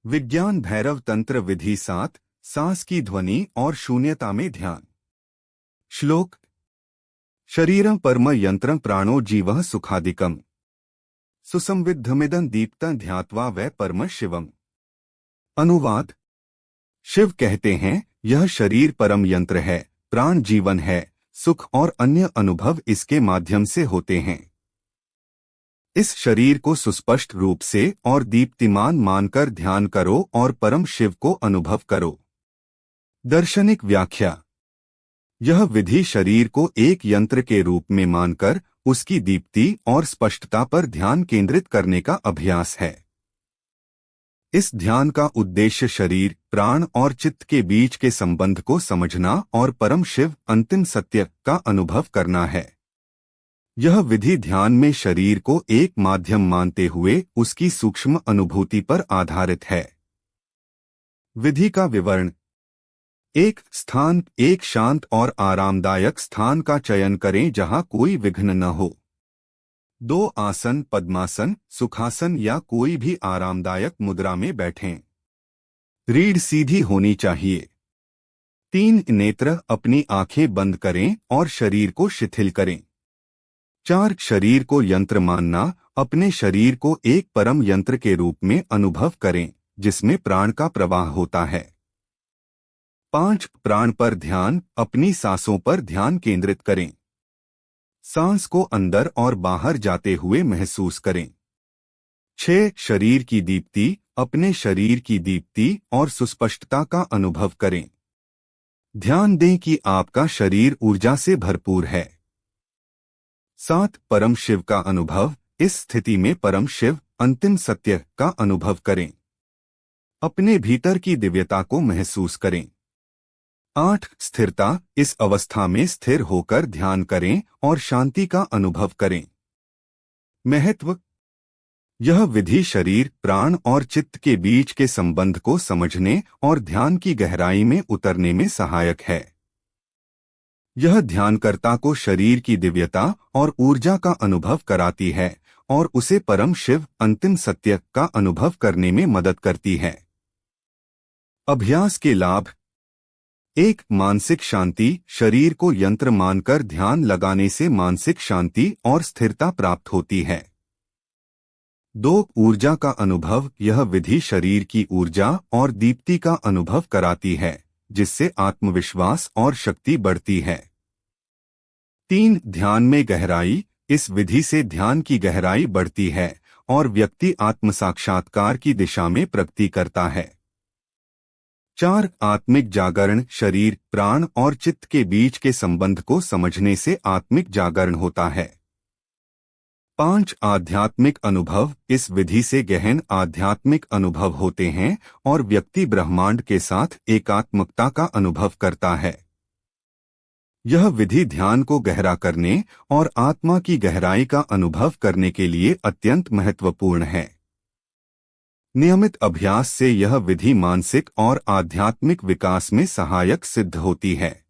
विज्ञान भैरव तंत्र विधि 7 सांस की ध्वनि और शून्यता में ध्यान। श्लोक। शरीरं परम यंत्रं प्राणो जीवः सुखादिकम् सुसंविद्धमिदं दीप्तं ध्यात्वा वै परम शिवम्। अनुवाद। शिव कहते हैं, यह शरीर परम यंत्र है, प्राण जीवन है, सुख और अन्य अनुभव इसके माध्यम से होते हैं। इस शरीर को सुस्पष्ट रूप से और दीप्तिमान मानकर ध्यान करो और परम शिव को अनुभव करो। दार्शनिक व्याख्या। यह विधि शरीर को एक यंत्र के रूप में मानकर उसकी दीप्ति और स्पष्टता पर ध्यान केंद्रित करने का अभ्यास है। इस ध्यान का उद्देश्य शरीर, प्राण और चित्त के बीच के संबंध को समझना और परम शिव अंतिम सत्य का अनुभव करना है। यह विधि ध्यान में शरीर को एक माध्यम मानते हुए उसकी सूक्ष्म अनुभूति पर आधारित है। विधि का विवरण। एक स्थान, एक शांत और आरामदायक स्थान का चयन करें जहां कोई विघ्न न हो। 2 आसन, पद्मासन, सुखासन या कोई भी आरामदायक मुद्रा में बैठें। रीढ़ सीधी होनी चाहिए। 3 नेत्र, अपनी आंखें बंद करें और शरीर को शिथिल करें। 4 शरीर को यंत्र मानना, अपने शरीर को एक परम यंत्र के रूप में अनुभव करें जिसमें प्राण का प्रवाह होता है। 5 प्राण पर ध्यान, अपनी सांसों पर ध्यान केंद्रित करें। सांस को अंदर और बाहर जाते हुए महसूस करें। 6 शरीर की दीप्ति, अपने शरीर की दीप्ति और सुस्पष्टता का अनुभव करें। ध्यान दें कि आपका शरीर ऊर्जा से भरपूर है। 7 परम शिव का अनुभव, इस स्थिति में परम शिव अंतिम सत्य का अनुभव करें। अपने भीतर की दिव्यता को महसूस करें। 8 स्थिरता, इस अवस्था में स्थिर होकर ध्यान करें और शांति का अनुभव करें। महत्व। यह विधि शरीर, प्राण और चित्त के बीच के संबंध को समझने और ध्यान की गहराई में उतरने में सहायक है। यह ध्यानकर्ता को शरीर की दिव्यता और ऊर्जा का अनुभव कराती है और उसे परम शिव अंतिम सत्य का अनुभव करने में मदद करती है। अभ्यास के लाभ। 1 मानसिक शांति, शरीर को यंत्र मानकर ध्यान लगाने से मानसिक शांति और स्थिरता प्राप्त होती है। 2 ऊर्जा का अनुभव, यह विधि शरीर की ऊर्जा और दीप्ति का अनुभव कराती है जिससे आत्मविश्वास और शक्ति बढ़ती है। 3 ध्यान में गहराई, इस विधि से ध्यान की गहराई बढ़ती है और व्यक्ति आत्म साक्षात्कार की दिशा में प्रगति करता है। 4 आत्मिक जागरण, शरीर, प्राण और चित्त के बीच के संबंध को समझने से आत्मिक जागरण होता है। 5 आध्यात्मिक अनुभव, इस विधि से गहन आध्यात्मिक अनुभव होते हैं और व्यक्ति ब्रह्मांड के साथ एकात्मकता का अनुभव करता है। यह विधि ध्यान को गहरा करने और आत्मा की गहराई का अनुभव करने के लिए अत्यंत महत्वपूर्ण है। नियमित अभ्यास से यह विधि मानसिक और आध्यात्मिक विकास में सहायक सिद्ध होती है।